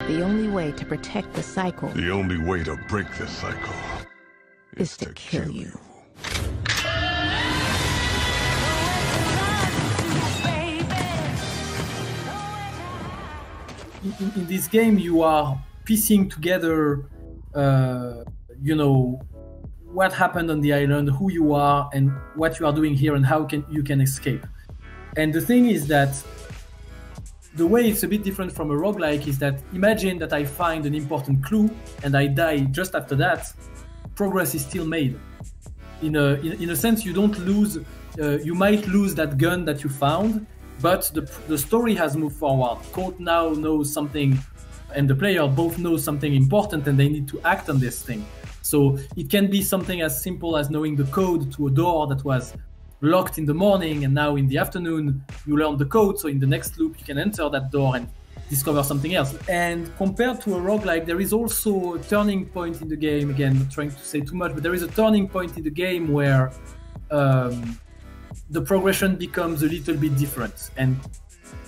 The only way to protect the cycle The only way to break this cycle is to kill you. In this game, you are piecing together, you know, what happened on the island, who you are, and what you are doing here, and how you can escape. And the thing is that the way it's a bit different from a roguelike is that imagine that I find an important clue and I die just after that, progress is still made. In a sense, you don't lose, you might lose that gun that you found, but the story has moved forward. Colt now knows something, and the player both knows something important, and they need to act on this thing. So it can be something as simple as knowing the code to a door that was locked in the morning, and now in the afternoon you learn the code, so in the next loop you can enter that door and discover something else. And compared to a roguelike, there is also a turning point in the game. Again, not trying to say too much, but there is a turning point in the game where the progression becomes a little bit different and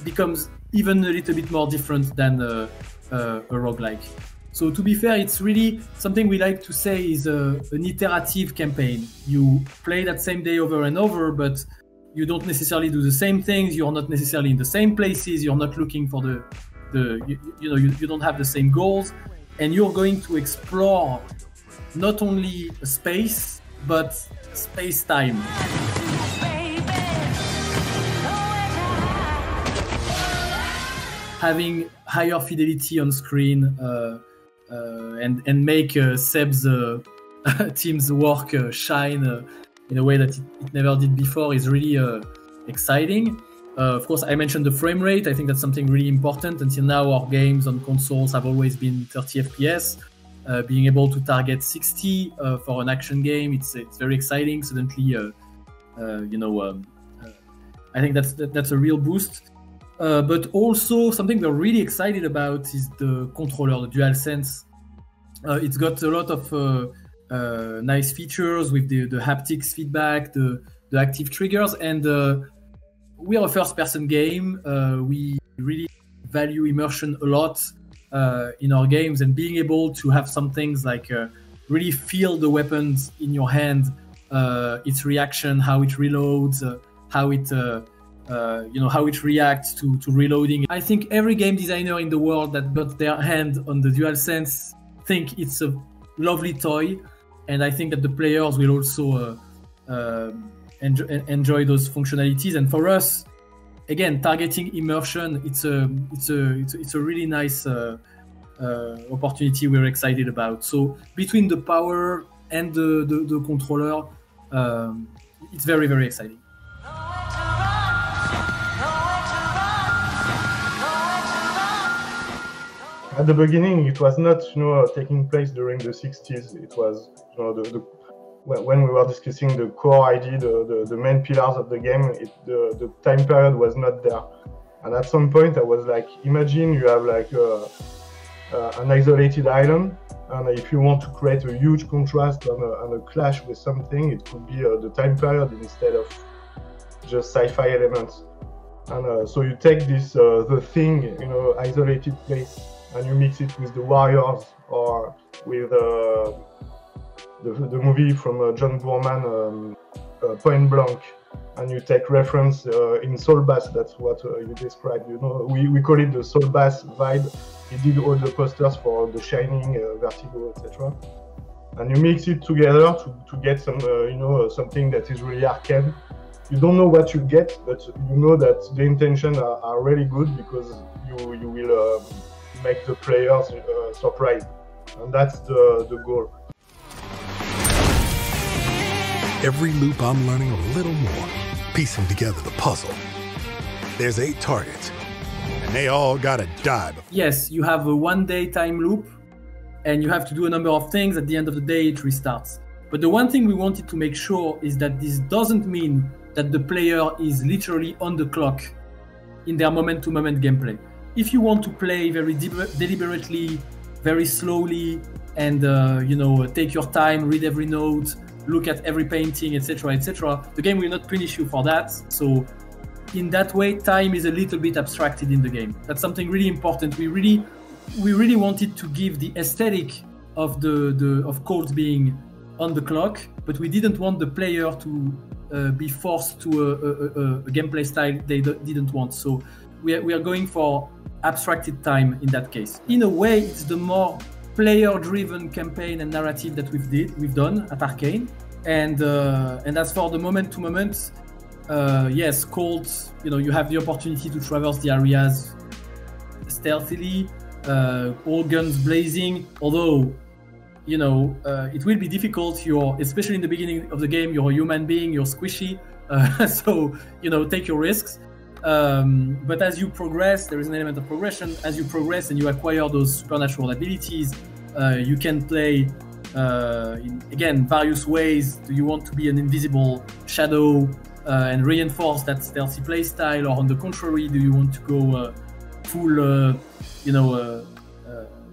becomes even a little bit more different than a roguelike. So to be fair, it's really something we like to say is an iterative campaign. You play that same day over and over, but you don't necessarily do the same things. You're not necessarily in the same places. You're not looking for you don't have the same goals, and you're going to explore not only space but space-time. Having higher fidelity on screen and make Seb's team's work shine in a way that it never did before is really exciting. Of course, I mentioned the frame rate. I think that's something really important. Until now, our games on consoles have always been 30 FPS. Being able to target 60 for an action game, it's very exciting. Suddenly, I think that's a real boost. But also something we're really excited about is the controller, the DualSense. It's got a lot of nice features with the haptics feedback, the active triggers, and we're a first-person game. We really value immersion a lot in our games, and being able to have some things like really feel the weapons in your hand, its reaction, how it reloads, how it reacts to reloading. I think every game designer in the world that got their hand on the DualSense think it's a lovely toy, and I think that the players will also enjoy those functionalities. And for us, again, targeting immersion, it's a really nice opportunity we're excited about. So between the power and the controller, it's very, very exciting. At the beginning, it was not, taking place during the 60s. It was, when we were discussing the core idea, the main pillars of the game, the time period was not there. And at some point, I was like, imagine you have like an isolated island, and if you want to create a huge contrast and a clash with something, it could be the time period instead of just sci-fi elements. And so you take this the thing, isolated place, and you mix it with the Warriors or with the movie from John Boorman, Point Blank, and you take reference in Soul Bass. That's what you described. We call it the Soul Bass vibe. He did all the posters for The Shining, Vertigo, etc. And you mix it together to get some, something that is really Arkane. You don't know what you get, but you know that the intentions are really good because you will make the players surprised, and that's the goal. Every loop I'm learning a little more, piecing together the puzzle. There's 8 targets, and they all gotta die. Yes, you have a 1-day time loop, and you have to do a number of things. At the end of the day, it restarts. But the one thing we wanted to make sure is that this doesn't mean that the player is literally on the clock in their moment-to-moment gameplay. If you want to play very deliberately, very slowly, and take your time, read every note, look at every painting, etc., etc., the game will not punish you for that. So in that way, time is a little bit abstracted in the game. That's something really important. We really we really wanted to give the aesthetic of of Colt being on the clock, but we didn't want the player to be forced to a gameplay style they didn't want. So we are going for abstracted time in that case. In a way, it's the more player-driven campaign and narrative that we've done at Arkane. And as for the moment-to-moment, yes, Colt, you have the opportunity to traverse the areas stealthily, all guns blazing, although it will be difficult. Especially in the beginning of the game, you're a human being, you're squishy, so take your risks. But as you progress, there is an element of progression. As you progress and you acquire those supernatural abilities, you can play in, again, various ways. Do you want to be an invisible shadow and reinforce that stealthy playstyle, or on the contrary, do you want to go full,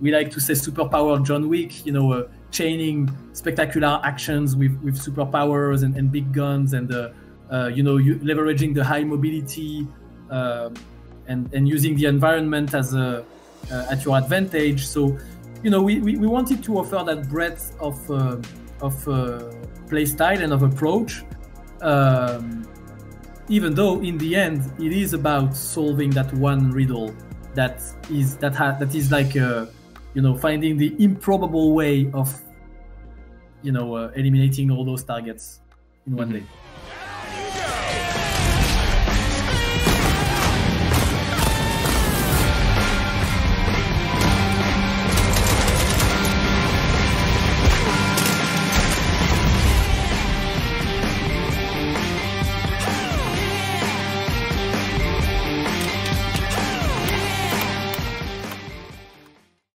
we like to say superpowered John Wick, chaining spectacular actions with superpowers and big guns, and you leveraging the high mobility and using the environment as at your advantage. So we wanted to offer that breadth of play style and of approach, even though in the end it is about solving that one riddle that is like finding the improbable way of eliminating all those targets in one day.